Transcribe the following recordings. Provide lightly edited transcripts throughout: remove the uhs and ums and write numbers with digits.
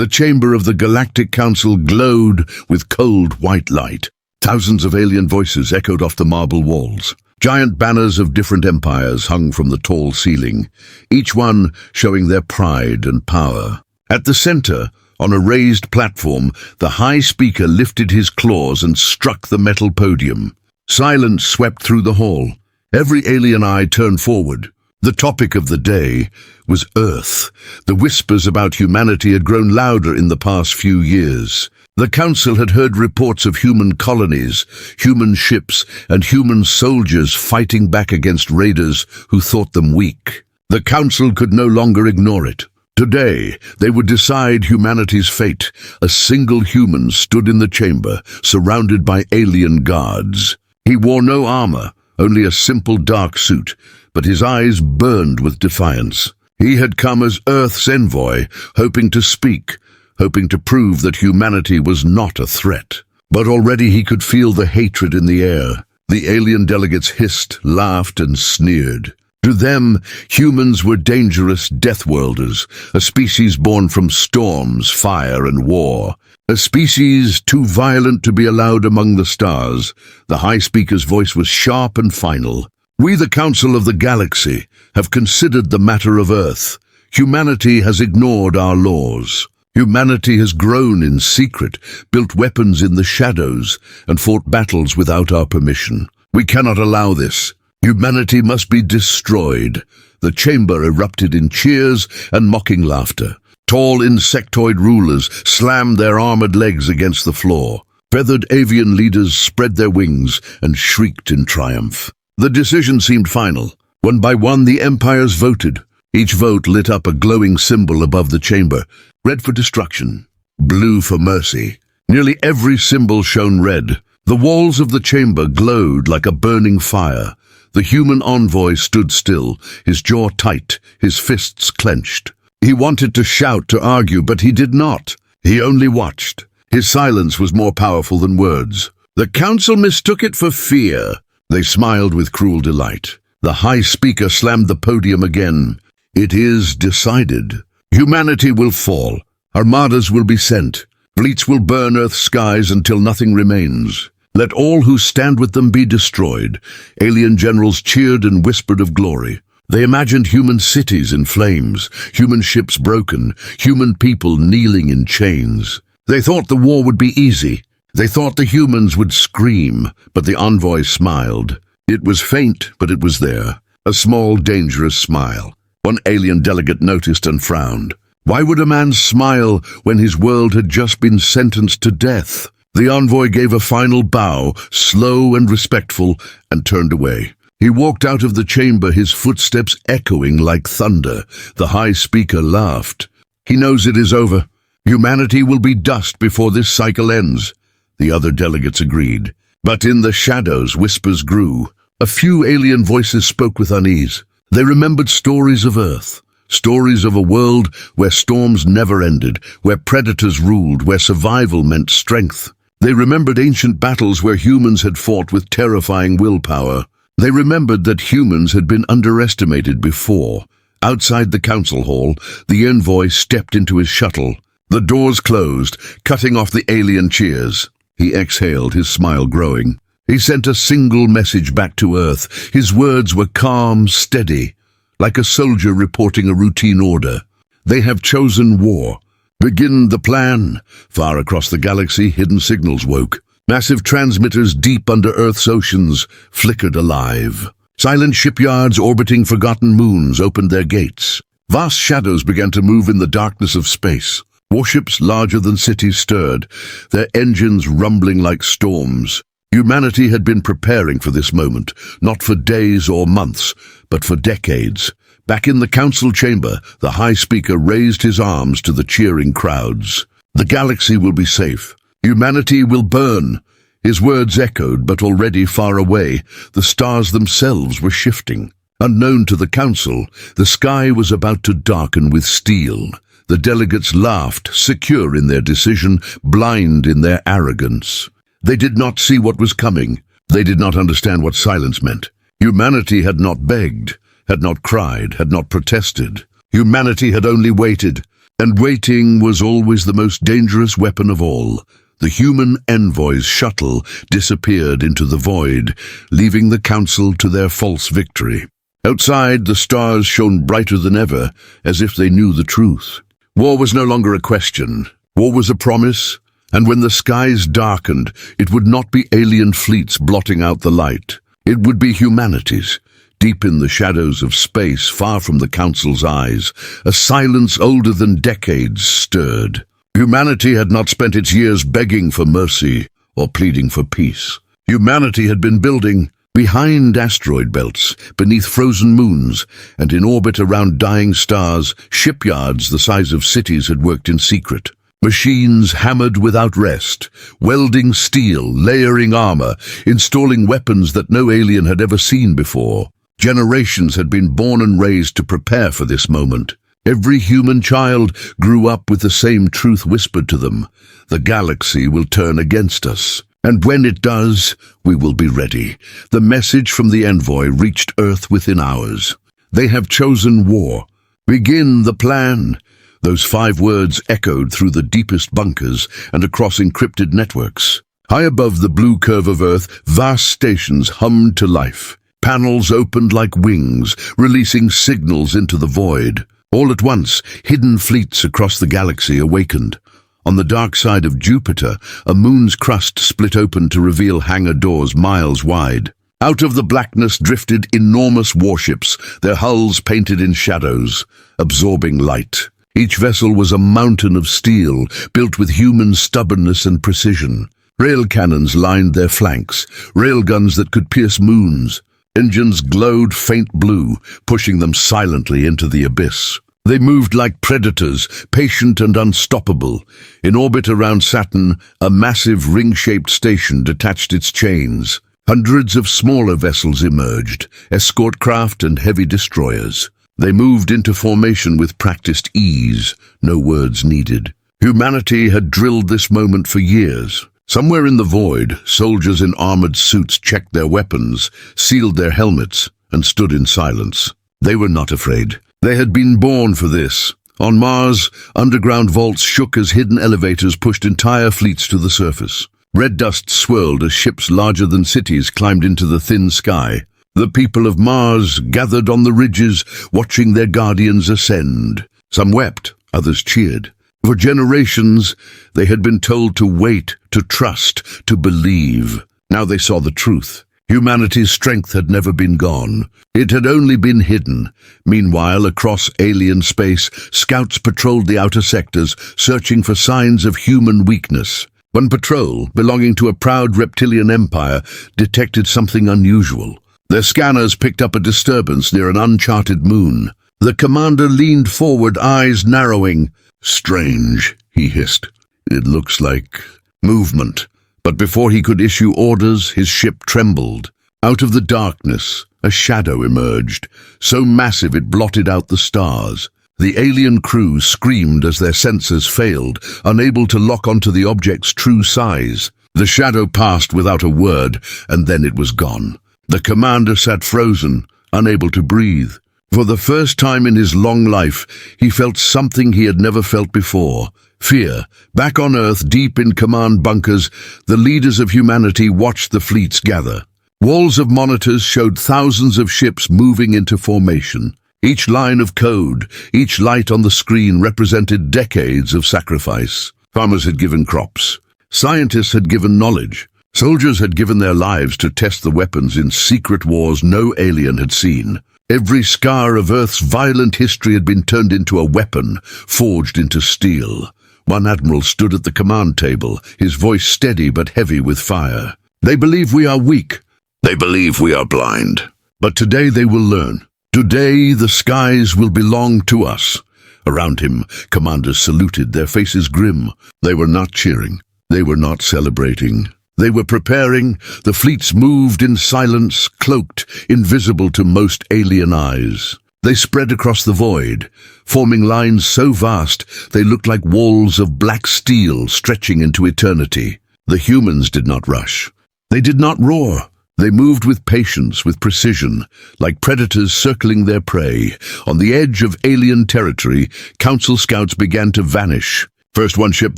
The chamber of the Galactic Council glowed with cold white light. Thousands of alien voices echoed off the marble walls. Giant banners of different empires hung from the tall ceiling, each one showing their pride and power. At the center, on a raised platform, the High Speaker lifted his claws and struck the metal podium. Silence swept through the hall. Every alien eye turned forward. The topic of the day was Earth. The whispers about humanity had grown louder in the past few years. The Council had heard reports of human colonies, human ships, and human soldiers fighting back against raiders who thought them weak. The Council could no longer ignore it. Today, they would decide humanity's fate. A single human stood in the chamber, surrounded by alien guards. He wore no armor, only a simple dark suit, but his eyes burned with defiance. He had come as Earth's envoy, hoping to speak, hoping to prove that humanity was not a threat. But already he could feel the hatred in the air. The alien delegates hissed, laughed, and sneered. To them, humans were dangerous deathworlders, a species born from storms, fire, and war. A species too violent to be allowed among the stars. The High Speaker's voice was sharp and final. We, the Council of the Galaxy, have considered the matter of Earth. Humanity has ignored our laws. Humanity has grown in secret, built weapons in the shadows, and fought battles without our permission. We cannot allow this. Humanity must be destroyed. The chamber erupted in cheers and mocking laughter. Tall insectoid rulers slammed their armored legs against the floor. Feathered avian leaders spread their wings and shrieked in triumph. The decision seemed final. One by one, the empires voted. Each vote lit up a glowing symbol above the chamber. Red for destruction, blue for mercy. Nearly every symbol shone red. The walls of the chamber glowed like a burning fire. The human envoy stood still, his jaw tight, his fists clenched. He wanted to shout, to argue, but he did not. He only watched. His silence was more powerful than words. The Council mistook it for fear. They smiled with cruel delight. The High Speaker slammed the podium again. It is decided. Humanity will fall. Armadas will be sent. Fleets will burn Earth's skies until nothing remains. Let all who stand with them be destroyed. Alien generals cheered and whispered of glory. They imagined human cities in flames, human ships broken, human people kneeling in chains. They thought the war would be easy. They thought the humans would scream, but the envoy smiled. It was faint, but it was there. A small, dangerous smile. One alien delegate noticed and frowned. Why would a man smile when his world had just been sentenced to death? The envoy gave a final bow, slow and respectful, and turned away. He walked out of the chamber, his footsteps echoing like thunder. The High Speaker laughed. He knows it is over. Humanity will be dust before this cycle ends. The other delegates agreed. But in the shadows, whispers grew. A few alien voices spoke with unease. They remembered stories of Earth. Stories of a world where storms never ended, where predators ruled, where survival meant strength. They remembered ancient battles where humans had fought with terrifying willpower. They remembered that humans had been underestimated before. Outside the council hall, the envoy stepped into his shuttle. The doors closed, cutting off the alien cheers. He exhaled, his smile growing. He sent a single message back to Earth. His words were calm, steady, like a soldier reporting a routine order. They have chosen war. Begin the plan. Far across the galaxy, hidden signals woke. Massive transmitters deep under Earth's oceans flickered alive. Silent shipyards orbiting forgotten moons opened their gates. Vast shadows began to move in the darkness of space. Warships larger than cities stirred, their engines rumbling like storms. Humanity had been preparing for this moment, not for days or months, but for decades. Back in the council chamber, the High Speaker raised his arms to the cheering crowds. The galaxy will be safe. Humanity will burn. His words echoed, but already far away, the stars themselves were shifting. Unknown to the council, the sky was about to darken with steel. The delegates laughed, secure in their decision, blind in their arrogance. They did not see what was coming. They did not understand what silence meant. Humanity had not begged, had not cried, had not protested. Humanity had only waited. And waiting was always the most dangerous weapon of all. The human envoy's shuttle disappeared into the void, leaving the council to their false victory. Outside, the stars shone brighter than ever, as if they knew the truth. War was no longer a question. War was a promise, and when the skies darkened, it would not be alien fleets blotting out the light. It would be humanity's. Deep in the shadows of space, far from the council's eyes, a silence older than decades stirred. Humanity had not spent its years begging for mercy or pleading for peace. Humanity had been building behind asteroid belts, beneath frozen moons, and in orbit around dying stars. Shipyards the size of cities had worked in secret. Machines hammered without rest, welding steel, layering armor, installing weapons that no alien had ever seen before. Generations had been born and raised to prepare for this moment. Every human child grew up with the same truth whispered to them: the galaxy will turn against us. And when it does, we will be ready. The message from the envoy reached Earth within hours. They have chosen war. Begin the plan. Those 5 words echoed through the deepest bunkers and across encrypted networks. High above the blue curve of Earth, vast stations hummed to life. Panels opened like wings, releasing signals into the void. All at once, hidden fleets across the galaxy awakened. On the dark side of Jupiter, a moon's crust split open to reveal hangar doors miles wide. Out of the blackness drifted enormous warships, their hulls painted in shadows, absorbing light. Each vessel was a mountain of steel, built with human stubbornness and precision. Rail cannons lined their flanks, railguns that could pierce moons. Engines glowed faint blue, pushing them silently into the abyss. They moved like predators, patient and unstoppable. In orbit around Saturn, a massive ring-shaped station detached its chains. Hundreds of smaller vessels emerged, escort craft and heavy destroyers. They moved into formation with practiced ease, no words needed. Humanity had drilled this moment for years. Somewhere in the void, soldiers in armored suits checked their weapons, sealed their helmets, and stood in silence. They were not afraid. They had been born for this. On Mars, underground vaults shook as hidden elevators pushed entire fleets to the surface. Red dust swirled as ships larger than cities climbed into the thin sky. The people of Mars gathered on the ridges, watching their guardians ascend. Some wept, others cheered. For generations, they had been told to wait, to trust, to believe. Now they saw the truth. Humanity's strength had never been gone. It had only been hidden. Meanwhile, across alien space, scouts patrolled the outer sectors, searching for signs of human weakness. One patrol, belonging to a proud reptilian empire, detected something unusual. Their scanners picked up a disturbance near an uncharted moon. The commander leaned forward, eyes narrowing. "Strange," he hissed. "It looks like movement." But before he could issue orders, his ship trembled. Out of the darkness, a shadow emerged, so massive it blotted out the stars. The alien crew screamed as their sensors failed, unable to lock onto the object's true size. The shadow passed without a word, and then it was gone. The commander sat frozen, unable to breathe. For the first time in his long life, he felt something he had never felt before. Fear. Back on Earth, deep in command bunkers, the leaders of humanity watched the fleets gather. Walls of monitors showed thousands of ships moving into formation. Each line of code, each light on the screen represented decades of sacrifice. Farmers had given crops. Scientists had given knowledge. Soldiers had given their lives to test the weapons in secret wars no alien had seen. Every scar of Earth's violent history had been turned into a weapon, forged into steel. One admiral stood at the command table, his voice steady but heavy with fire. "They believe we are weak. They believe we are blind. But today they will learn. Today the skies will belong to us." Around him, commanders saluted, their faces grim. They were not cheering. They were not celebrating. They were preparing. The fleets moved in silence, cloaked, invisible to most alien eyes. They spread across the void, forming lines so vast they looked like walls of black steel stretching into eternity. The humans did not rush. They did not roar. They moved with patience, with precision, like predators circling their prey. On the edge of alien territory, Council scouts began to vanish. First one ship,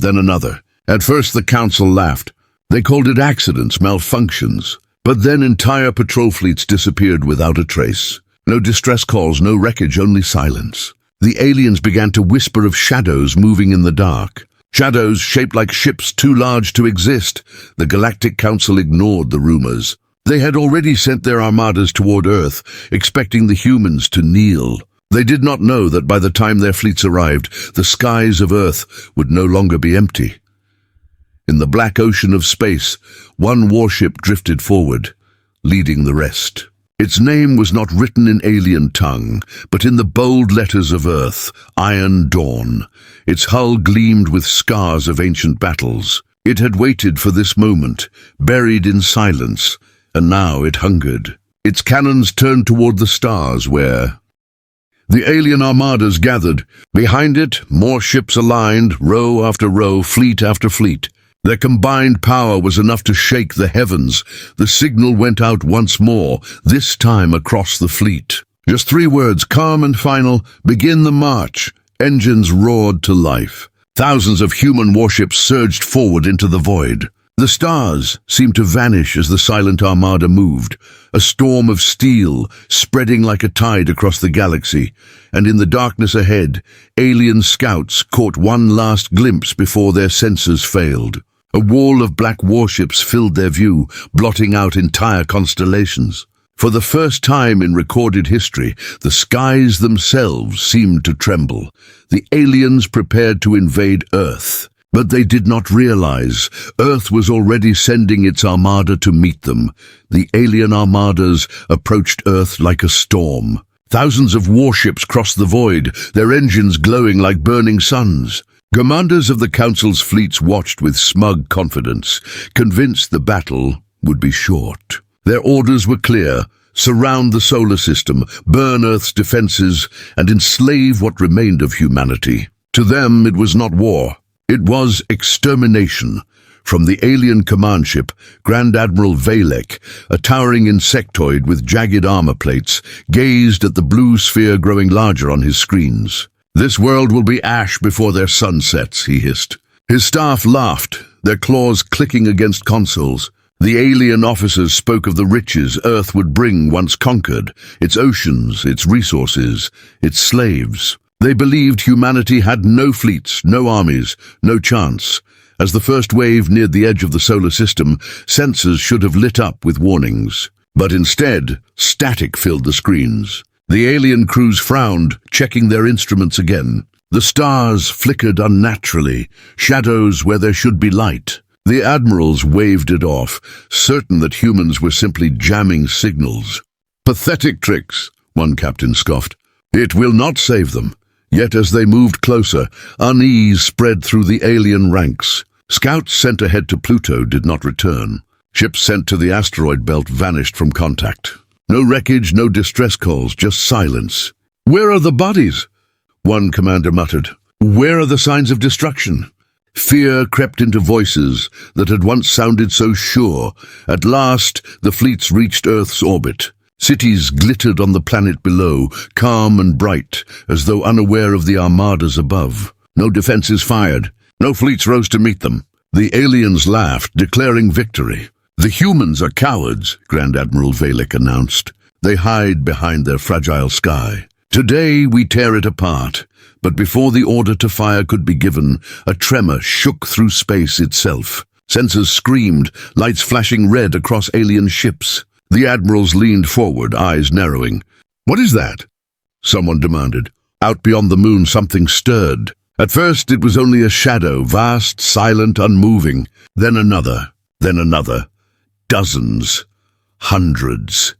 then another. At first the Council laughed. They called it accidents, malfunctions. But then entire patrol fleets disappeared without a trace. No distress calls, no wreckage, only silence. The aliens began to whisper of shadows moving in the dark. Shadows shaped like ships too large to exist. The Galactic Council ignored the rumors. They had already sent their armadas toward Earth, expecting the humans to kneel. They did not know that by the time their fleets arrived, the skies of Earth would no longer be empty. In the black ocean of space, one warship drifted forward, leading the rest. Its name was not written in alien tongue, but in the bold letters of Earth, Iron Dawn. Its hull gleamed with scars of ancient battles. It had waited for this moment, buried in silence, and now it hungered. Its cannons turned toward the stars where the alien armadas gathered. Behind it, more ships aligned, row after row, fleet after fleet. Their combined power was enough to shake the heavens. The signal went out once more, this time across the fleet. Just 3 words, calm and final: begin the march. Engines roared to life. Thousands of human warships surged forward into the void. The stars seemed to vanish as the silent armada moved, a storm of steel spreading like a tide across the galaxy, and in the darkness ahead, alien scouts caught one last glimpse before their senses failed. A wall of black warships filled their view, blotting out entire constellations. For the first time in recorded history, the skies themselves seemed to tremble. The aliens prepared to invade Earth. But they did not realize Earth was already sending its armada to meet them. The alien armadas approached Earth like a storm. Thousands of warships crossed the void, their engines glowing like burning suns. Commanders of the Council's fleets watched with smug confidence, convinced the battle would be short. Their orders were clear: surround the solar system, burn Earth's defenses, and enslave what remained of humanity. To them, it was not war. It was extermination. From the alien command ship, Grand Admiral Valek, a towering insectoid with jagged armor plates, gazed at the blue sphere growing larger on his screens. "This world will be ash before their sun sets," he hissed. His staff laughed, their claws clicking against consoles. The alien officers spoke of the riches Earth would bring once conquered, its oceans, its resources, its slaves. They believed humanity had no fleets, no armies, no chance. As the first wave neared the edge of the solar system, sensors should have lit up with warnings. But instead, static filled the screens. The alien crews frowned, checking their instruments again. The stars flickered unnaturally, shadows where there should be light. The admirals waved it off, certain that humans were simply jamming signals. "Pathetic tricks," one captain scoffed. "It will not save them." Yet as they moved closer, unease spread through the alien ranks. Scouts sent ahead to Pluto did not return. Ships sent to the asteroid belt vanished from contact. No wreckage, no distress calls, just silence. "Where are the bodies?" one commander muttered. "Where are the signs of destruction?" Fear crept into voices that had once sounded so sure. At last, the fleets reached Earth's orbit. Cities glittered on the planet below, calm and bright, as though unaware of the armadas above. No defenses fired. No fleets rose to meet them. The aliens laughed, declaring victory. "The humans are cowards," Grand Admiral Valek announced. "They hide behind their fragile sky. Today we tear it apart." But before the order to fire could be given, a tremor shook through space itself. Sensors screamed, lights flashing red across alien ships. The admirals leaned forward, eyes narrowing. "What is that?" someone demanded. Out beyond the moon something stirred. At first it was only a shadow, vast, silent, unmoving. Then another, then another. Dozens, hundreds.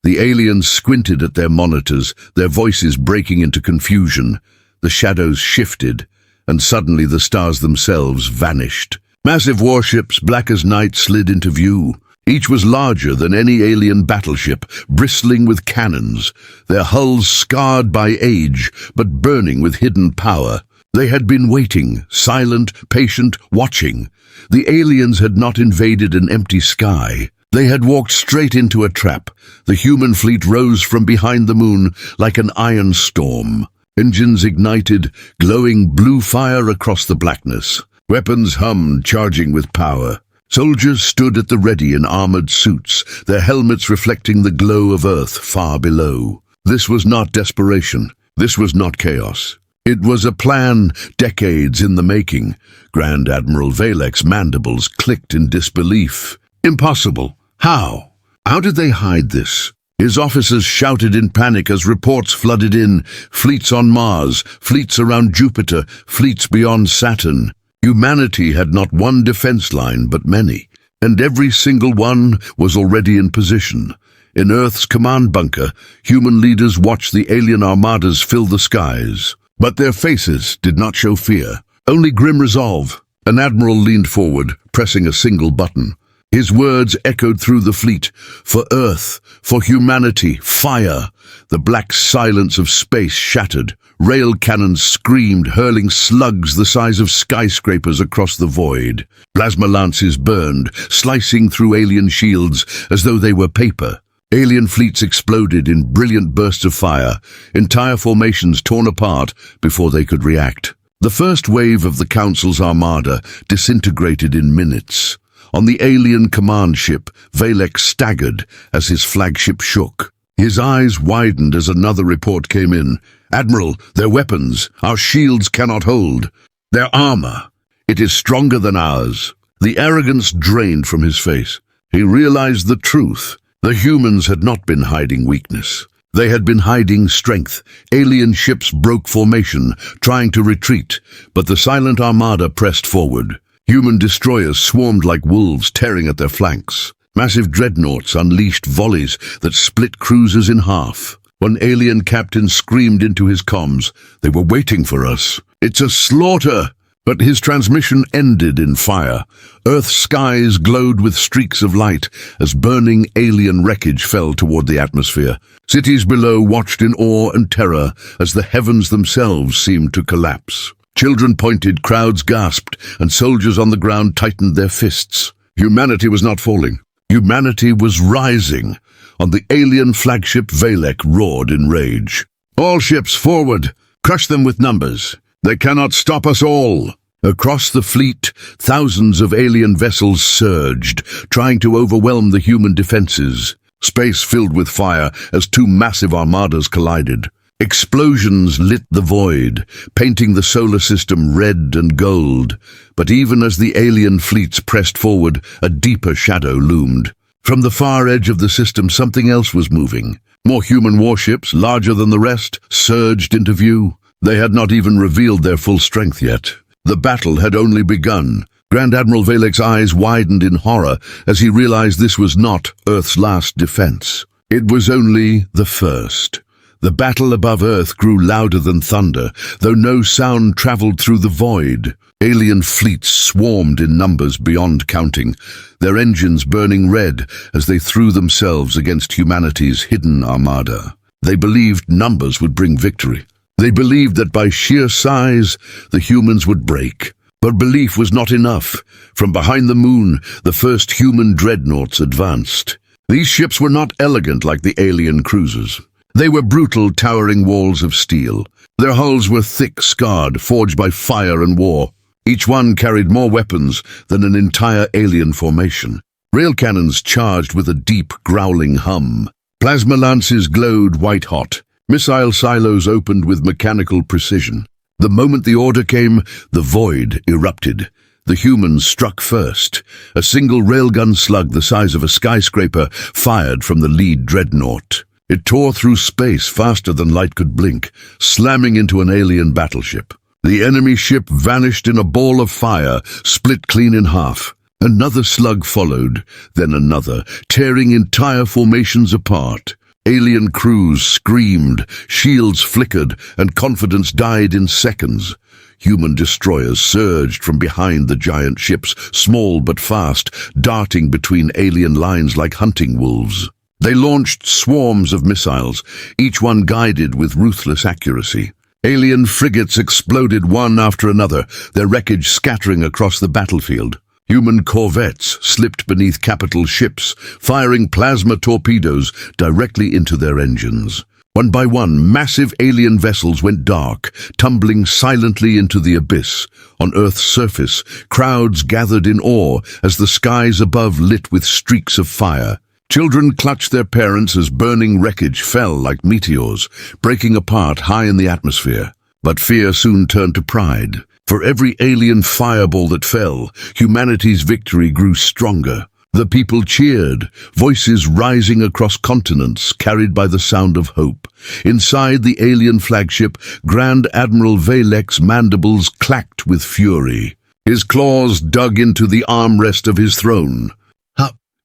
The aliens squinted at their monitors, their voices breaking into confusion. The shadows shifted, and suddenly the stars themselves vanished. Massive warships, black as night, slid into view. Each was larger than any alien battleship, bristling with cannons, their hulls scarred by age, but burning with hidden power. They had been waiting, silent, patient, watching. The aliens had not invaded an empty sky. They had walked straight into a trap. The human fleet rose from behind the moon like an iron storm. Engines ignited, glowing blue fire across the blackness. Weapons hummed, charging with power. Soldiers stood at the ready in armored suits, their helmets reflecting the glow of Earth far below. This was not desperation. This was not chaos. It was a plan, decades in the making. Grand Admiral Valek's mandibles clicked in disbelief. Impossible. How? How did they hide this? His officers shouted in panic as reports flooded in. Fleets on Mars, fleets around Jupiter, fleets beyond Saturn. Humanity had not one defense line, but many, and every single one was already in position. In Earth's command bunker, human leaders watched the alien armadas fill the skies. But their faces did not show fear, only grim resolve. An admiral leaned forward, pressing a single button. His words echoed through the fleet. For Earth, for humanity, fire. The black silence of space shattered. Rail cannons screamed, hurling slugs the size of skyscrapers across the void. Plasma lances burned, slicing through alien shields as though they were paper. Alien fleets exploded in brilliant bursts of fire, entire formations torn apart before they could react. The first wave of the Council's armada disintegrated in minutes. On the alien command ship, Valek staggered as his flagship shook. His eyes widened as another report came in. Admiral, their weapons, our shields cannot hold. Their armor, it is stronger than ours. The arrogance drained from his face. He realized the truth. The humans had not been hiding weakness. They had been hiding strength. Alien ships broke formation, trying to retreat, but the silent armada pressed forward. Human destroyers swarmed like wolves, tearing at their flanks. Massive dreadnoughts unleashed volleys that split cruisers in half. One alien captain screamed into his comms, "They were waiting for us. It's a slaughter!" But his transmission ended in fire. Earth's skies glowed with streaks of light as burning alien wreckage fell toward the atmosphere. Cities below watched in awe and terror as the heavens themselves seemed to collapse. Children pointed, crowds gasped, and soldiers on the ground tightened their fists. Humanity was not falling. Humanity was rising. On the alien flagship, Valek roared in rage. "All ships forward! Crush them with numbers! They cannot stop us all!" Across the fleet, thousands of alien vessels surged, trying to overwhelm the human defenses. Space filled with fire as two massive armadas collided. Explosions lit the void, painting the solar system red and gold. But even as the alien fleets pressed forward, a deeper shadow loomed. From the far edge of the system, something else was moving. More human warships, larger than the rest, surged into view. They had not even revealed their full strength yet. The battle had only begun. Grand Admiral Valek's eyes widened in horror as he realized this was not Earth's last defense. It was only the first. The battle above Earth grew louder than thunder, though no sound traveled through the void. Alien fleets swarmed in numbers beyond counting, their engines burning red as they threw themselves against humanity's hidden armada. They believed numbers would bring victory. They believed that by sheer size, the humans would break. But belief was not enough. From behind the moon, the first human dreadnoughts advanced. These ships were not elegant like the alien cruisers. They were brutal, towering walls of steel. Their hulls were thick, scarred, forged by fire and war. Each one carried more weapons than an entire alien formation. Rail cannons charged with a deep, growling hum. Plasma lances glowed white-hot. Missile silos opened with mechanical precision. The moment the order came, the void erupted. The humans struck first. A single railgun slug the size of a skyscraper fired from the lead dreadnought. It tore through space faster than light could blink, slamming into an alien battleship. The enemy ship vanished in a ball of fire, split clean in half. Another slug followed, then another, tearing entire formations apart. Alien crews screamed, shields flickered, and confidence died in seconds. Human destroyers surged from behind the giant ships, small but fast, darting between alien lines like hunting wolves. They launched swarms of missiles, each one guided with ruthless accuracy. Alien frigates exploded one after another, their wreckage scattering across the battlefield. Human corvettes slipped beneath capital ships, firing plasma torpedoes directly into their engines. One by one, massive alien vessels went dark, tumbling silently into the abyss. On Earth's surface, crowds gathered in awe as the skies above lit with streaks of fire. Children clutched their parents as burning wreckage fell like meteors, breaking apart high in the atmosphere. But fear soon turned to pride. For every alien fireball that fell, humanity's victory grew stronger. The people cheered, voices rising across continents, carried by the sound of hope. Inside the alien flagship, Grand Admiral Valek's mandibles clacked with fury. His claws dug into the armrest of his throne.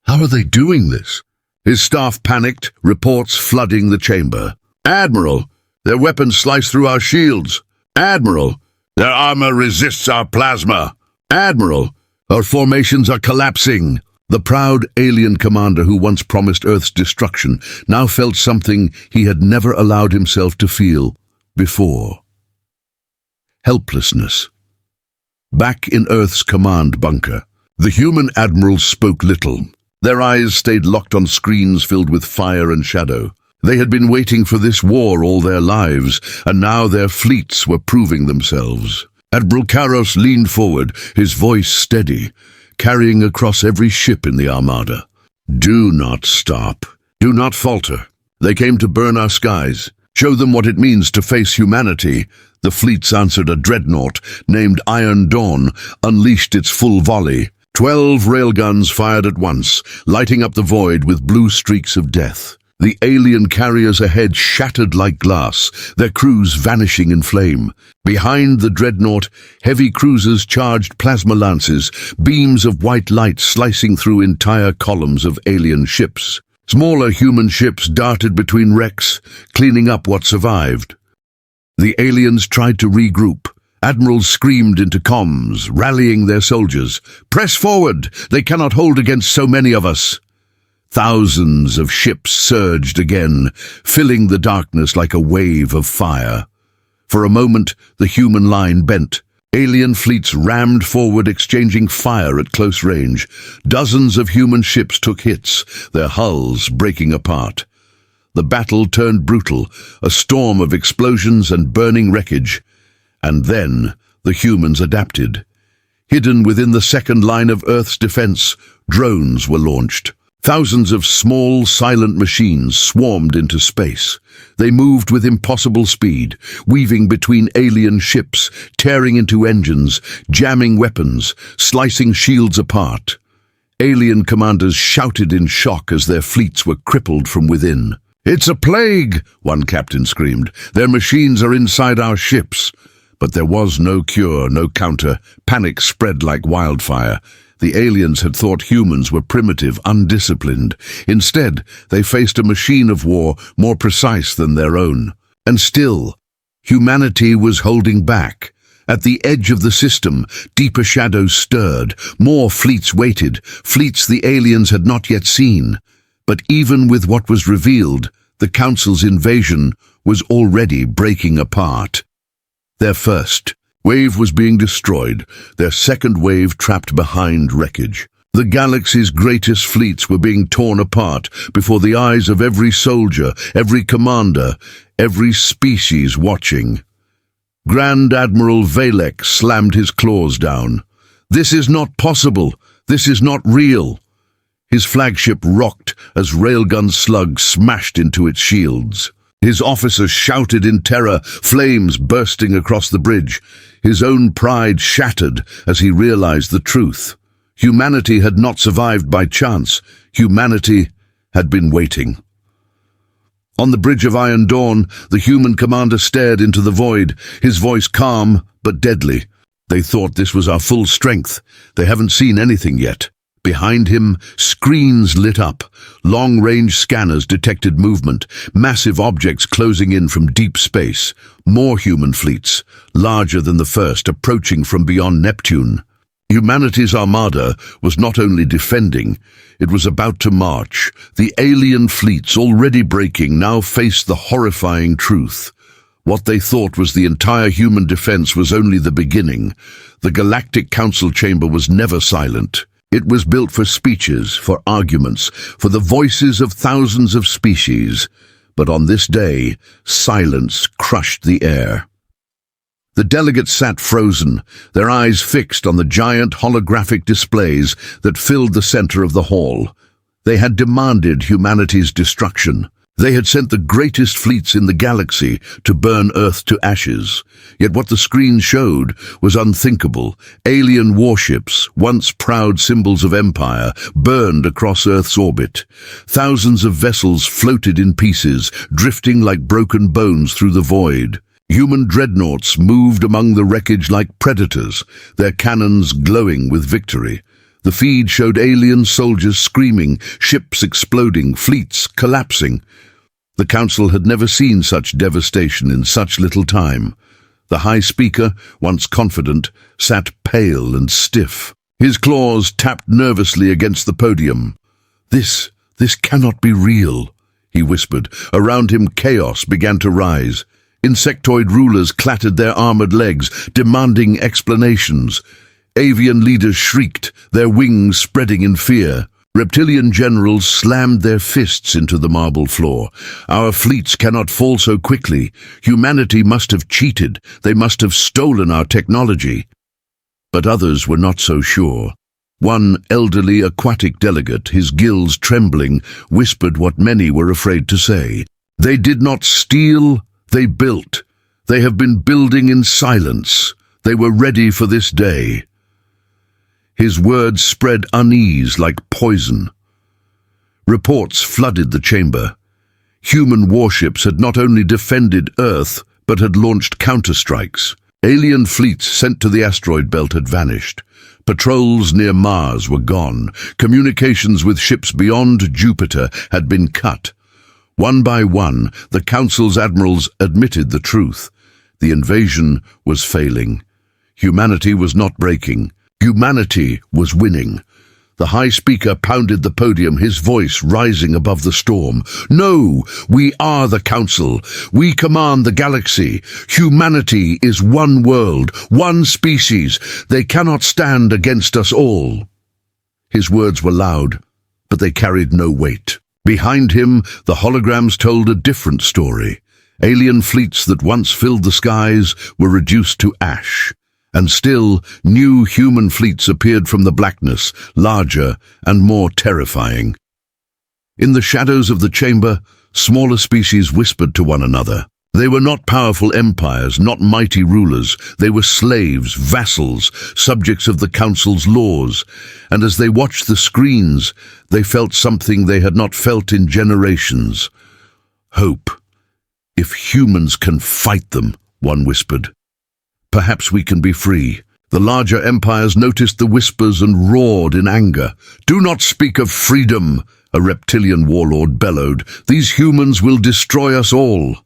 How are they doing this? His staff panicked, reports flooding the chamber. Admiral, their weapons slice through our shields. Admiral, their armor resists our plasma. Admiral, our formations are collapsing. The proud alien commander who once promised Earth's destruction now felt something he had never allowed himself to feel before. Helplessness. Back in Earth's command bunker, the human admirals spoke little. Their eyes stayed locked on screens filled with fire and shadow. They had been waiting for this war all their lives, and now their fleets were proving themselves. Admiral Karos leaned forward, his voice steady, carrying across every ship in the armada. Do not stop. Do not falter. They came to burn our skies. Show them what it means to face humanity. The fleets answered. A dreadnought named Iron Dawn unleashed its full volley. 12 railguns fired at once, lighting up the void with blue streaks of death. The alien carriers ahead shattered like glass, their crews vanishing in flame. Behind the dreadnought, heavy cruisers charged plasma lances, beams of white light slicing through entire columns of alien ships. Smaller human ships darted between wrecks, cleaning up what survived. The aliens tried to regroup. Admirals screamed into comms, rallying their soldiers. Press forward! They cannot hold against so many of us. Thousands of ships surged again, filling the darkness like a wave of fire. For a moment, the human line bent. Alien fleets rammed forward, exchanging fire at close range. Dozens of human ships took hits, their hulls breaking apart. The battle turned brutal, a storm of explosions and burning wreckage. And then the humans adapted. Hidden within the second line of Earth's defense, drones were launched. Thousands of small, silent machines swarmed into space. They moved with impossible speed, weaving between alien ships, tearing into engines, jamming weapons, slicing shields apart. Alien commanders shouted in shock as their fleets were crippled from within. "It's a plague!" one captain screamed. "Their machines are inside our ships." But there was no cure, no counter. Panic spread like wildfire. The aliens had thought humans were primitive, undisciplined. Instead, they faced a machine of war more precise than their own. And still, humanity was holding back. At the edge of the system, deeper shadows stirred. More fleets waited, fleets the aliens had not yet seen. But even with what was revealed, the Council's invasion was already breaking apart. Their first wave was being destroyed, their second wave trapped behind wreckage. The galaxy's greatest fleets were being torn apart before the eyes of every soldier, every commander, every species watching. Grand Admiral Valek slammed his claws down. "This is not possible. This is not real." His flagship rocked as railgun slugs smashed into its shields. His officers shouted in terror, flames bursting across the bridge. His own pride shattered as he realized the truth. Humanity had not survived by chance. Humanity had been waiting. On the bridge of Iron Dawn, the human commander stared into the void, his voice calm but deadly. "They thought this was our full strength. They haven't seen anything yet." Behind him, screens lit up. Long-range scanners detected movement, massive objects closing in from deep space. More human fleets, larger than the first, approaching from beyond Neptune. Humanity's armada was not only defending, it was about to march. The alien fleets, already breaking, now faced the horrifying truth. What they thought was the entire human defense was only the beginning. The Galactic Council chamber was never silent. It was built for speeches, for arguments, for the voices of thousands of species. But on this day, silence crushed the air. The delegates sat frozen, their eyes fixed on the giant holographic displays that filled the center of the hall. They had demanded humanity's destruction. They had sent the greatest fleets in the galaxy to burn Earth to ashes. Yet what the screen showed was unthinkable. Alien warships, once proud symbols of empire, burned across Earth's orbit. Thousands of vessels floated in pieces, drifting like broken bones through the void. Human dreadnoughts moved among the wreckage like predators, their cannons glowing with victory. The feed showed alien soldiers screaming, ships exploding, fleets collapsing. The Council had never seen such devastation in such little time. The High Speaker, once confident, sat pale and stiff. His claws tapped nervously against the podium. This cannot be real," he whispered. Around him chaos began to rise. Insectoid rulers clattered their armored legs, demanding explanations. Avian leaders shrieked, their wings spreading in fear. Reptilian generals slammed their fists into the marble floor. "Our fleets cannot fall so quickly. Humanity must have cheated. They must have stolen our technology." But others were not so sure. One elderly aquatic delegate, his gills trembling, whispered what many were afraid to say. "They did not steal, they built. They have been building in silence. They were ready for this day." His words spread unease like poison. Reports flooded the chamber. Human warships had not only defended Earth, but had launched counterstrikes. Alien fleets sent to the asteroid belt had vanished. Patrols near Mars were gone. Communications with ships beyond Jupiter had been cut. One by one, the Council's admirals admitted the truth. The invasion was failing. Humanity was not breaking. Humanity was winning. The High Speaker pounded the podium, his voice rising above the storm. "No, we are the Council. We command the galaxy. Humanity is one world, one species. They cannot stand against us all." His words were loud, but they carried no weight. Behind him, the holograms told a different story. Alien fleets that once filled the skies were reduced to ash. And still, new human fleets appeared from the blackness, larger and more terrifying. In the shadows of the chamber, smaller species whispered to one another. They were not powerful empires, not mighty rulers. They were slaves, vassals, subjects of the Council's laws. And as they watched the screens, they felt something they had not felt in generations. Hope. "If humans can fight them," one whispered. "Perhaps we can be free." The larger empires noticed the whispers and roared in anger. "Do not speak of freedom," a reptilian warlord bellowed. "These humans will destroy us all."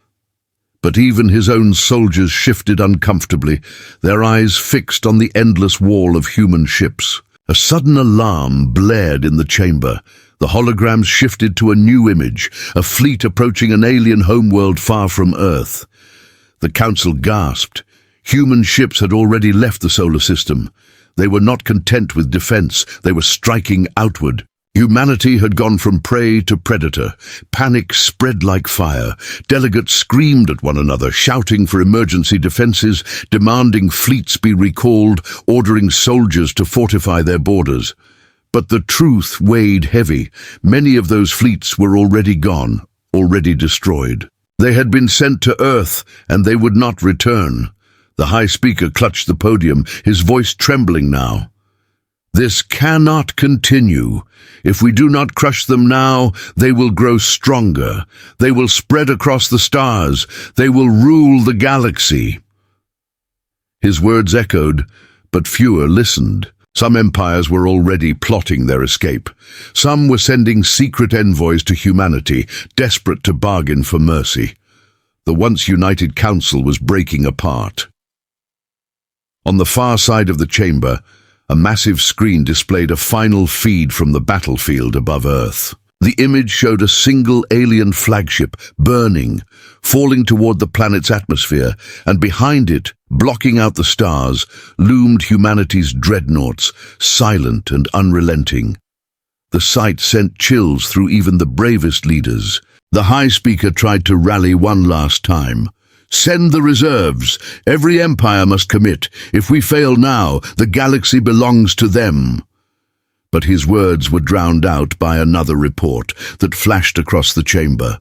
But even his own soldiers shifted uncomfortably, their eyes fixed on the endless wall of human ships. A sudden alarm blared in the chamber. The holograms shifted to a new image, a fleet approaching an alien homeworld far from Earth. The Council gasped. Human ships had already left the solar system. They were not content with defense. They were striking outward. Humanity had gone from prey to predator. Panic spread like fire. Delegates screamed at one another, shouting for emergency defenses, demanding fleets be recalled, ordering soldiers to fortify their borders. But the truth weighed heavy. Many of those fleets were already gone, already destroyed. They had been sent to Earth, and they would not return. The High Speaker clutched the podium, his voice trembling now. "This cannot continue. If we do not crush them now, they will grow stronger. They will spread across the stars. They will rule the galaxy." His words echoed, but fewer listened. Some empires were already plotting their escape. Some were sending secret envoys to humanity, desperate to bargain for mercy. The once united Council was breaking apart. On the far side of the chamber, a massive screen displayed a final feed from the battlefield above Earth. The image showed a single alien flagship, burning, falling toward the planet's atmosphere, and behind it, blocking out the stars, loomed humanity's dreadnoughts, silent and unrelenting. The sight sent chills through even the bravest leaders. The High Speaker tried to rally one last time. "Send the reserves. Every empire must commit. If we fail now, the galaxy belongs to them." But his words were drowned out by another report that flashed across the chamber.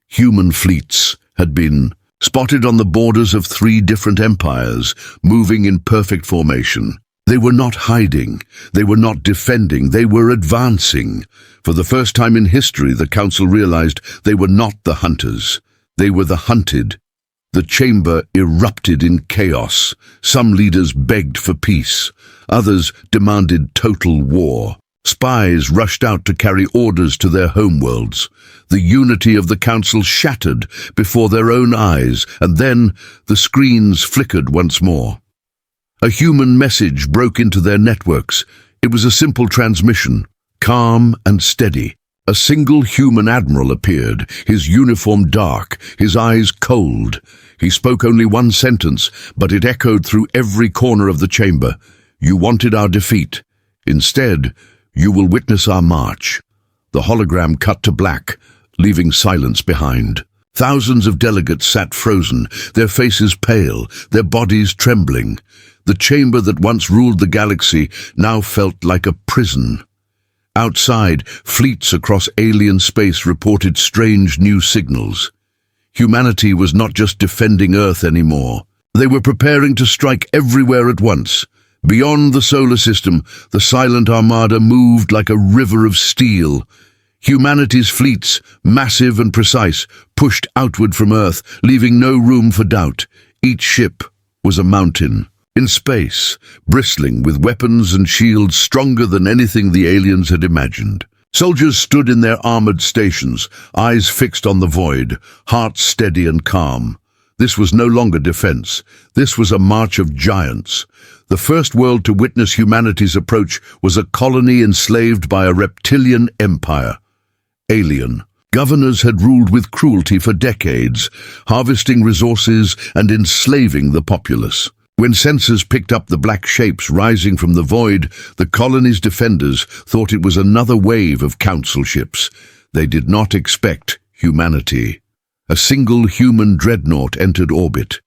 Human fleets had been spotted on the borders of 3 different empires, moving in perfect formation. They were not hiding, they were not defending, they were advancing. For the first time in history, the Council realized they were not the hunters, they were the hunted. The chamber erupted in chaos. Some leaders begged for peace. Others demanded total war. Spies rushed out to carry orders to their homeworlds. The unity of the Council shattered before their own eyes, and then the screens flickered once more. A human message broke into their networks. It was a simple transmission, calm and steady. A single human admiral appeared, his uniform dark, his eyes cold. He spoke only one sentence, but it echoed through every corner of the chamber. "You wanted our defeat. Instead, you will witness our march." The hologram cut to black, leaving silence behind. Thousands of delegates sat frozen, their faces pale, their bodies trembling. The chamber that once ruled the galaxy now felt like a prison. Outside, fleets across alien space reported strange new signals. Humanity was not just defending Earth anymore. They were preparing to strike everywhere at once. Beyond the solar system, the silent armada moved like a river of steel. Humanity's fleets, massive and precise, pushed outward from Earth, leaving no room for doubt. Each ship was a mountain. In space, bristling with weapons and shields stronger than anything the aliens had imagined. Soldiers stood in their armored stations, eyes fixed on the void, hearts steady and calm. This was no longer defense. This was a march of giants. The first world to witness humanity's approach was a colony enslaved by a reptilian empire. Alien. Governors had ruled with cruelty for decades, harvesting resources and enslaving the populace. When sensors picked up the black shapes rising from the void, the colony's defenders thought it was another wave of council ships. They did not expect humanity. A single human dreadnought entered orbit.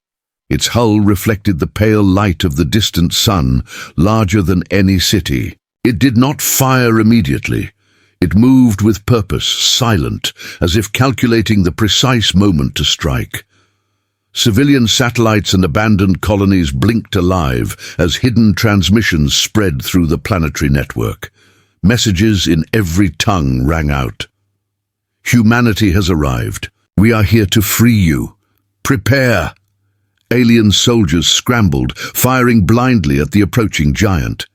Its hull reflected the pale light of the distant sun, larger than any city. It did not fire immediately. It moved with purpose, silent, as if calculating the precise moment to strike. Civilian satellites and abandoned colonies blinked alive as hidden transmissions spread through the planetary network. Messages in every tongue rang out. "Humanity has arrived. We are here to free you. Prepare!" Alien soldiers scrambled, firing blindly at the approaching giant.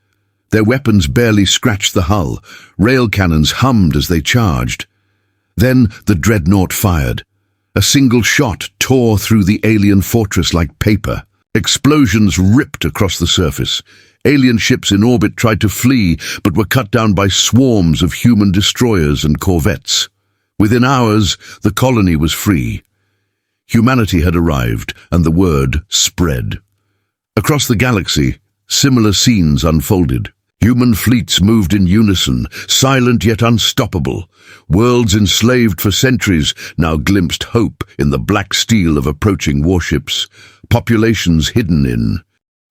Their weapons barely scratched the hull. Rail cannons hummed as they charged. Then the dreadnought fired. A single shot tore through the alien fortress like paper. Explosions ripped across the surface. Alien ships in orbit tried to flee, but were cut down by swarms of human destroyers and corvettes. Within hours, the colony was free. Humanity had arrived, and the word spread. Across the galaxy, similar scenes unfolded. Human fleets moved in unison, silent yet unstoppable. Worlds enslaved for centuries now glimpsed hope in the black steel of approaching warships. Populations hidden in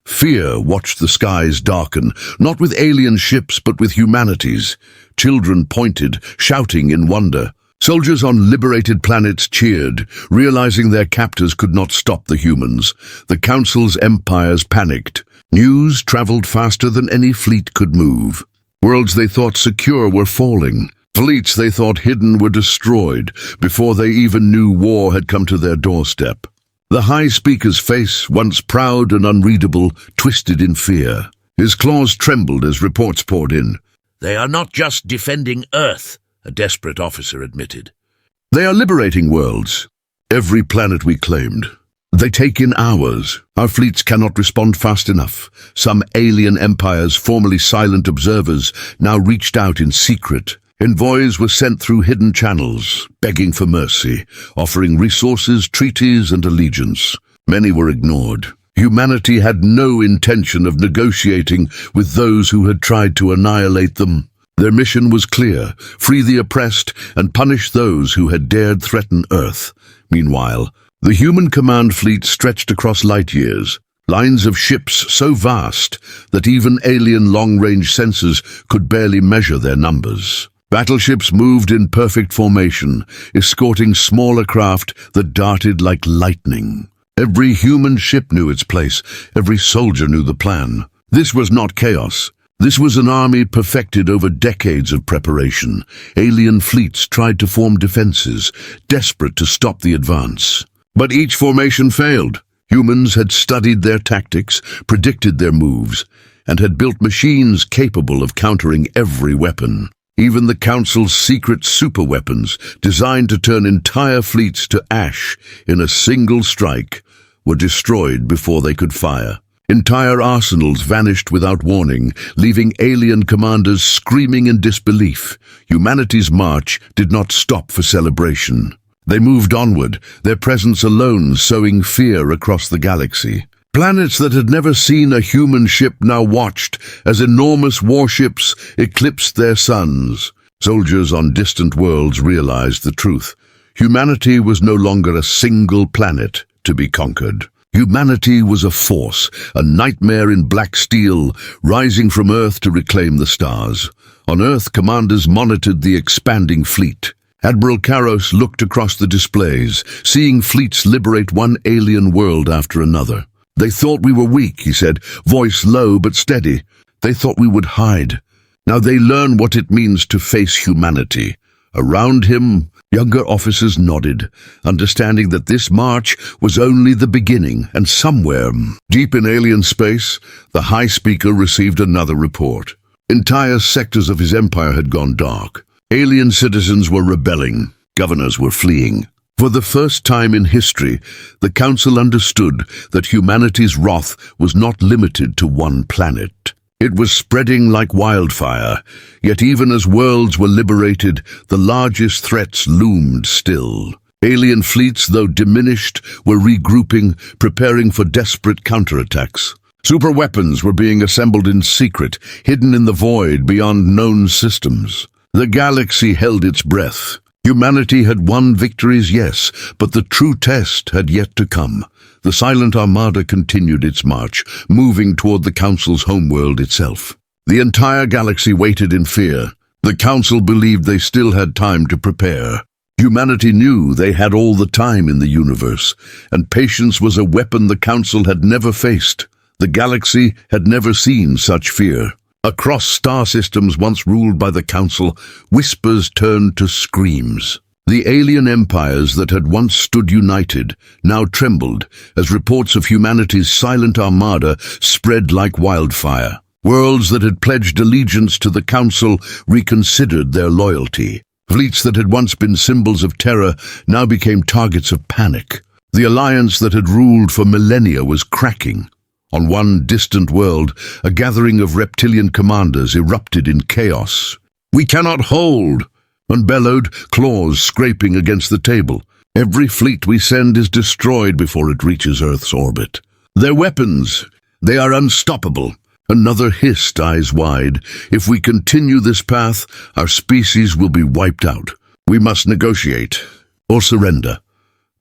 fear watched the skies darken, not with alien ships but with humanity's. Children pointed, shouting in wonder. Soldiers on liberated planets cheered, realizing their captors could not stop the humans. The Council's empires panicked. News traveled faster than any fleet could move. Worlds they thought secure were falling. Fleets they thought hidden were destroyed before they even knew war had come to their doorstep. The High Speaker's face, once proud and unreadable, twisted in fear. His claws trembled as reports poured in. "They are not just defending Earth," a desperate officer admitted. "They are liberating worlds. Every planet we claimed. They take in hours. Our fleets cannot respond fast enough. Some alien empires, formerly silent observers, now reached out in secret. Envoys were sent through hidden channels, begging for mercy, offering resources, treaties, and allegiance. Many were ignored. Humanity had no intention of negotiating with those who had tried to annihilate them. Their mission was clear: free the oppressed and punish those who had dared threaten Earth. Meanwhile, the human command fleet stretched across light years, lines of ships so vast that even alien long-range sensors could barely measure their numbers. Battleships moved in perfect formation, escorting smaller craft that darted like lightning. Every human ship knew its place, every soldier knew the plan. This was not chaos. This was an army perfected over decades of preparation. Alien fleets tried to form defenses, desperate to stop the advance. But each formation failed. Humans had studied their tactics, predicted their moves, and had built machines capable of countering every weapon. Even the Council's secret superweapons, designed to turn entire fleets to ash in a single strike, were destroyed before they could fire. Entire arsenals vanished without warning, leaving alien commanders screaming in disbelief. Humanity's march did not stop for celebration. They moved onward, their presence alone sowing fear across the galaxy. Planets that had never seen a human ship now watched as enormous warships eclipsed their suns. Soldiers on distant worlds realized the truth. Humanity was no longer a single planet to be conquered. Humanity was a force, a nightmare in black steel, rising from Earth to reclaim the stars. On Earth, commanders monitored the expanding fleet. Admiral Karos looked across the displays, seeing fleets liberate one alien world after another. "They thought we were weak," he said, voice low but steady. "They thought we would hide. Now they learn what it means to face humanity." Around him, younger officers nodded, understanding that this march was only the beginning, and somewhere, deep in alien space, the High Speaker received another report. Entire sectors of his empire had gone dark. Alien citizens were rebelling. Governors were fleeing. For the first time in history, the Council understood that humanity's wrath was not limited to one planet. It was spreading like wildfire, yet even as worlds were liberated, the largest threats loomed still. Alien fleets, though diminished, were regrouping, preparing for desperate counterattacks. Super weapons were being assembled in secret, hidden in the void beyond known systems. The galaxy held its breath. Humanity had won victories, yes, but the true test had yet to come. The Silent Armada continued its march, moving toward the Council's homeworld itself. The entire galaxy waited in fear. The Council believed they still had time to prepare. Humanity knew they had all the time in the universe, and patience was a weapon the Council had never faced. The galaxy had never seen such fear. Across star systems once ruled by the Council, whispers turned to screams. The alien empires that had once stood united now trembled as reports of humanity's silent armada spread like wildfire. Worlds that had pledged allegiance to the Council reconsidered their loyalty. Fleets that had once been symbols of terror now became targets of panic. The alliance that had ruled for millennia was cracking. On one distant world, a gathering of reptilian commanders erupted in chaos. "We cannot hold!" and bellowed, claws scraping against the table. "Every fleet we send is destroyed before it reaches Earth's orbit. Their weapons, they are unstoppable." Another hissed, eyes wide. "If we continue this path, our species will be wiped out. We must negotiate or surrender."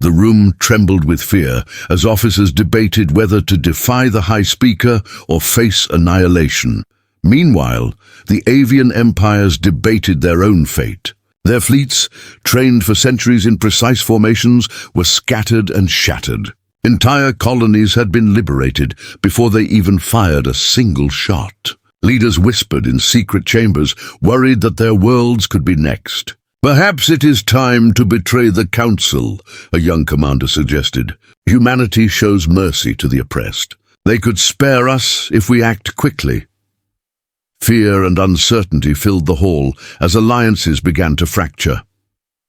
The room trembled with fear as officers debated whether to defy the High Speaker or face annihilation. Meanwhile, the avian empires debated their own fate. Their fleets, trained for centuries in precise formations, were scattered and shattered. Entire colonies had been liberated before they even fired a single shot. Leaders whispered in secret chambers, worried that their worlds could be next. "Perhaps it is time to betray the Council," a young commander suggested. "Humanity shows mercy to the oppressed. They could spare us if we act quickly." Fear and uncertainty filled the hall as alliances began to fracture.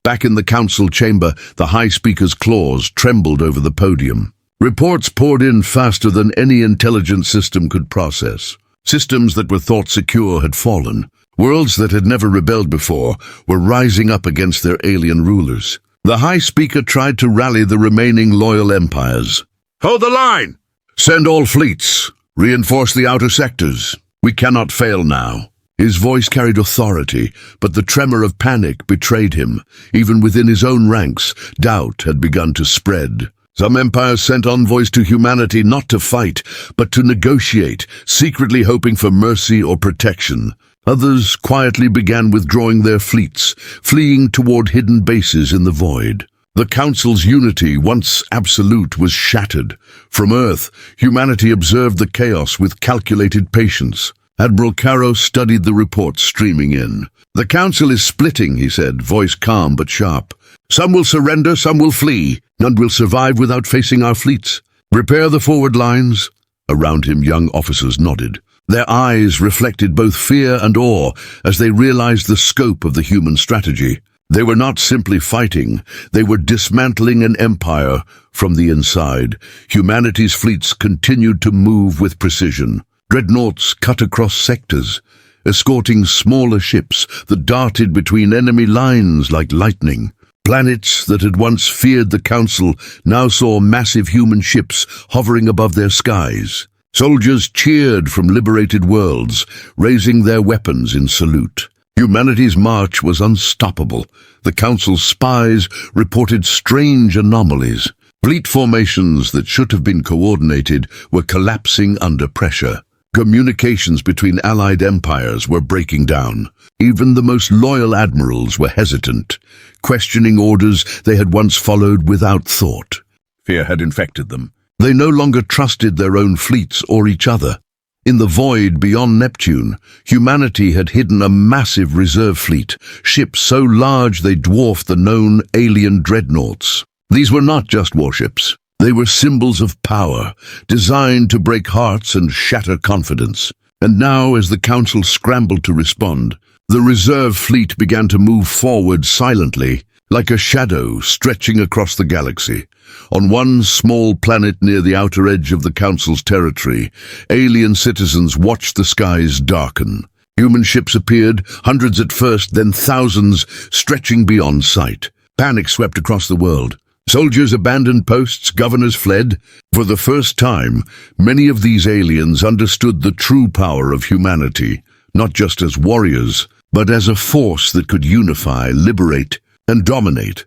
Back in the Council chamber, the High Speaker's claws trembled over the podium. Reports poured in faster than any intelligence system could process. Systems that were thought secure had fallen. Worlds that had never rebelled before were rising up against their alien rulers. The High Speaker tried to rally the remaining loyal empires. Hold the line! Send all fleets. Reinforce the outer sectors. We cannot fail now. His voice carried authority, but the tremor of panic betrayed him. Even within his own ranks, doubt had begun to spread. Some empires sent envoys to humanity not to fight, but to negotiate, secretly hoping for mercy or protection. Others quietly began withdrawing their fleets, fleeing toward hidden bases in the void. The Council's unity, once absolute, was shattered. From Earth, humanity observed the chaos with calculated patience. Admiral Caro studied the reports streaming in. "The Council is splitting," he said, voice calm but sharp. "Some will surrender, some will flee. None will survive without facing our fleets. Repair the forward lines." Around him, young officers nodded. Their eyes reflected both fear and awe as they realized the scope of the human strategy. They were not simply fighting, they were dismantling an empire from the inside. Humanity's fleets continued to move with precision. Dreadnoughts cut across sectors, escorting smaller ships that darted between enemy lines like lightning. Planets that had once feared the Council now saw massive human ships hovering above their skies. Soldiers cheered from liberated worlds, raising their weapons in salute. Humanity's march was unstoppable. The Council's spies reported strange anomalies. Fleet formations that should have been coordinated were collapsing under pressure. Communications between allied empires were breaking down. Even the most loyal admirals were hesitant, questioning orders they had once followed without thought. Fear had infected them. They no longer trusted their own fleets or each other. In the void beyond Neptune, humanity had hidden a massive reserve fleet, ships so large they dwarfed the known alien dreadnoughts. These were not just warships. They were symbols of power, designed to break hearts and shatter confidence. And now, as the Council scrambled to respond, the reserve fleet began to move forward silently, like a shadow stretching across the galaxy. On one small planet near the outer edge of the Council's territory, alien citizens watched the skies darken. Human ships appeared, hundreds at first, then thousands, stretching beyond sight. Panic swept across the world. Soldiers abandoned posts, governors fled. For the first time, many of these aliens understood the true power of humanity, not just as warriors, but as a force that could unify, liberate, and dominate.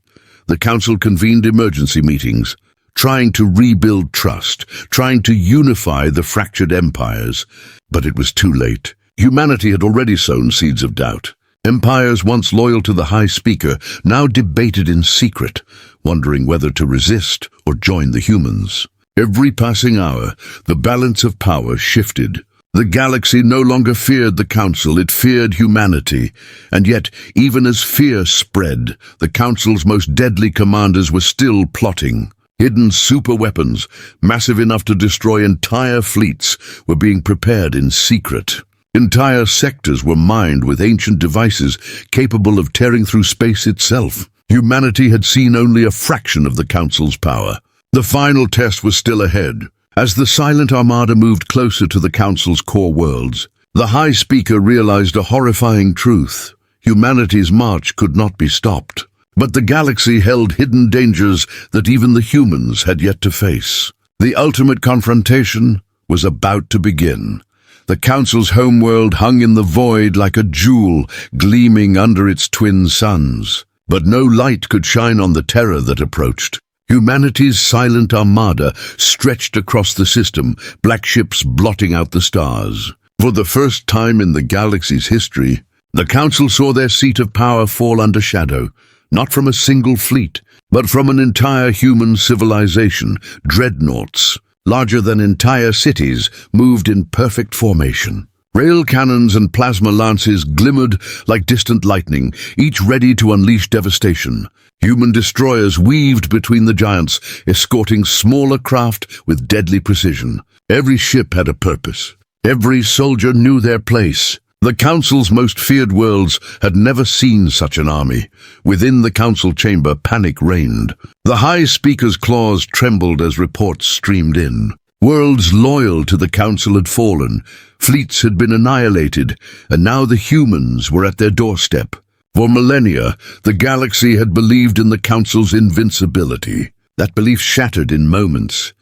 The Council convened emergency meetings, trying to rebuild trust, trying to unify the fractured empires. But it was too late. Humanity had already sown seeds of doubt. Empires once loyal to the High Speaker now debated in secret, wondering whether to resist or join the humans. Every passing hour, the balance of power shifted. The galaxy no longer feared the Council, it feared humanity. And yet, even as fear spread, the Council's most deadly commanders were still plotting. Hidden superweapons, massive enough to destroy entire fleets, were being prepared in secret. Entire sectors were mined with ancient devices capable of tearing through space itself. Humanity had seen only a fraction of the Council's power. The final test was still ahead. As the silent armada moved closer to the Council's core worlds, the High Speaker realized a horrifying truth. Humanity's march could not be stopped. But the galaxy held hidden dangers that even the humans had yet to face. The ultimate confrontation was about to begin. The Council's homeworld hung in the void like a jewel gleaming under its twin suns. But no light could shine on the terror that approached. Humanity's silent armada stretched across the system, black ships blotting out the stars. For the first time in the galaxy's history, the Council saw their seat of power fall under shadow, not from a single fleet, but from an entire human civilization. Dreadnoughts, larger than entire cities, moved in perfect formation. Rail cannons and plasma lances glimmered like distant lightning, each ready to unleash devastation. Human destroyers weaved between the giants, escorting smaller craft with deadly precision. Every ship had a purpose. Every soldier knew their place. The Council's most feared worlds had never seen such an army. Within the Council chamber, panic reigned. The High Speaker's claws trembled as reports streamed in. Worlds loyal to the Council had fallen, fleets had been annihilated, and now the humans were at their doorstep. For millennia, the galaxy had believed in the Council's invincibility. That belief shattered in moments.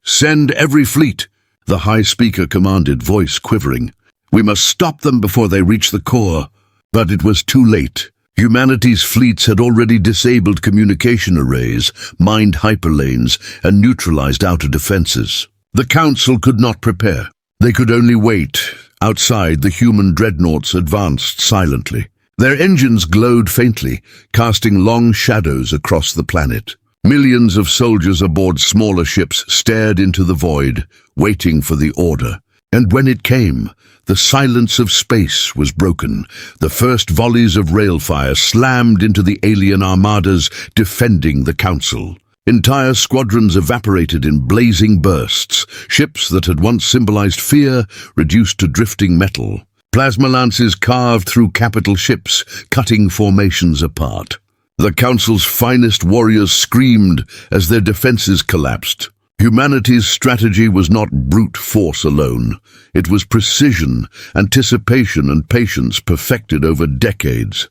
"Send every fleet," the High Speaker commanded, voice quivering. "We must stop them before they reach the core." But it was too late. Humanity's fleets had already disabled communication arrays, mined hyperlanes, and neutralized outer defenses. The Council could not prepare. They could only wait. Outside, the human dreadnoughts advanced silently. Their engines glowed faintly, casting long shadows across the planet. Millions of soldiers aboard smaller ships stared into the void, waiting for the order. And when it came, the silence of space was broken. The first volleys of railfire slammed into the alien armadas defending the Council. Entire squadrons evaporated in blazing bursts, ships that had once symbolized fear reduced to drifting metal. Plasma lances carved through capital ships, cutting formations apart. The Council's finest warriors screamed as their defenses collapsed. Humanity's strategy was not brute force alone. It was precision, anticipation, and patience perfected over decades.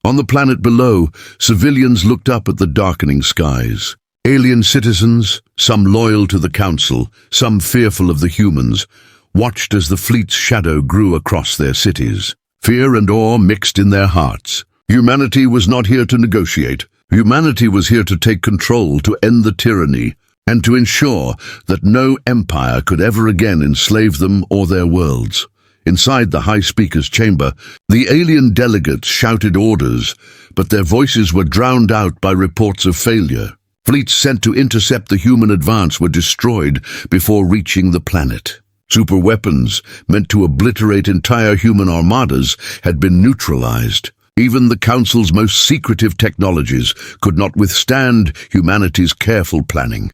On the planet below, civilians looked up at the darkening skies. Alien citizens, some loyal to the Council, some fearful of the humans, watched as the fleet's shadow grew across their cities. Fear and awe mixed in their hearts. Humanity was not here to negotiate. Humanity was here to take control, to end the tyranny, and to ensure that no empire could ever again enslave them or their worlds. Inside the High Speaker's chamber, the alien delegates shouted orders, but their voices were drowned out by reports of failure. Fleets sent to intercept the human advance were destroyed before reaching the planet. Superweapons, meant to obliterate entire human armadas, had been neutralized. Even the Council's most secretive technologies could not withstand humanity's careful planning.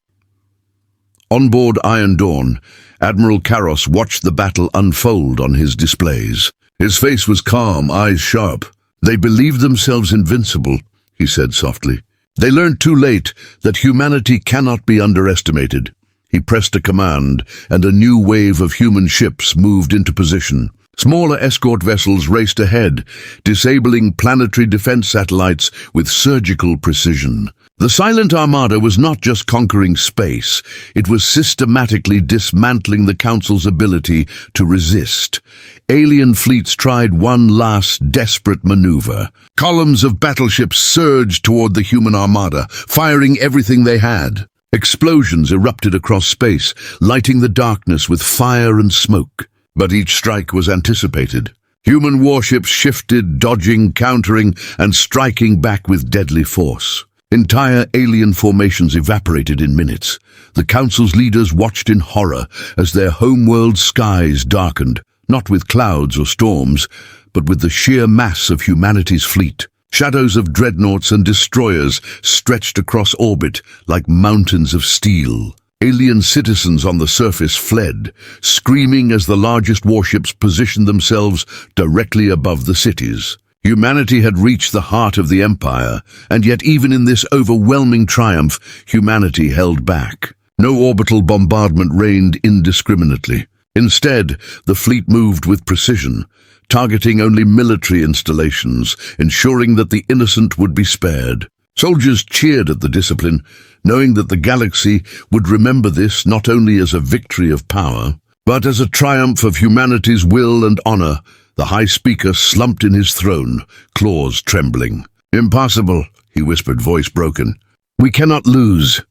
On board Iron Dawn, Admiral Karros watched the battle unfold on his displays. His face was calm, eyes sharp. "They believed themselves invincible," he said softly. "They learned too late that humanity cannot be underestimated." He pressed a command, and a new wave of human ships moved into position. Smaller escort vessels raced ahead, disabling planetary defense satellites with surgical precision. The Silent Armada was not just conquering space, it was systematically dismantling the Council's ability to resist. Alien fleets tried one last desperate maneuver. Columns of battleships surged toward the human armada, firing everything they had. Explosions erupted across space, lighting the darkness with fire and smoke. But each strike was anticipated. Human warships shifted, dodging, countering, and striking back with deadly force. Entire alien formations evaporated in minutes. The Council's leaders watched in horror as their homeworld skies darkened, not with clouds or storms, but with the sheer mass of humanity's fleet. Shadows of dreadnoughts and destroyers stretched across orbit like mountains of steel. Alien citizens on the surface fled, screaming as the largest warships positioned themselves directly above the cities. Humanity had reached the heart of the Empire, and yet even in this overwhelming triumph, humanity held back. No orbital bombardment reigned indiscriminately. Instead, the fleet moved with precision, targeting only military installations, ensuring that the innocent would be spared. Soldiers cheered at the discipline, knowing that the galaxy would remember this not only as a victory of power, but as a triumph of humanity's will and honor. The High Speaker slumped in his throne, claws trembling. "Impossible," he whispered, voice broken. "We cannot lose.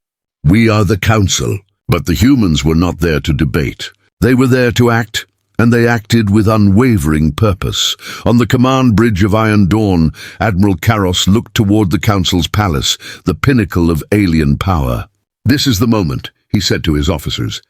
We are the Council." But the humans were not there to debate. They were there to act, and they acted with unwavering purpose. On the command bridge of Iron Dawn, Admiral Karros looked toward the Council's palace, the pinnacle of alien power. "This is the moment," he said to his officers.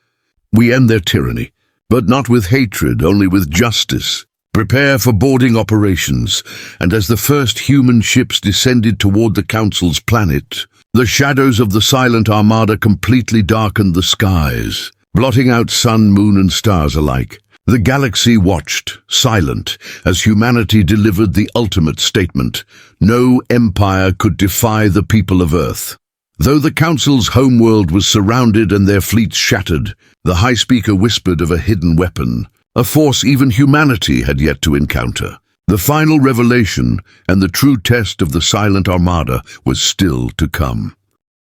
"We end their tyranny, but not with hatred, only with justice. Prepare for boarding operations." And as the first human ships descended toward the Council's planet, the shadows of the Silent Armada completely darkened the skies, blotting out sun, moon, and stars alike. The galaxy watched, silent, as humanity delivered the ultimate statement. No empire could defy the people of Earth. Though the Council's homeworld was surrounded and their fleets shattered, the High Speaker whispered of a hidden weapon, a force even humanity had yet to encounter. The final revelation and the true test of the Silent Armada was still to come.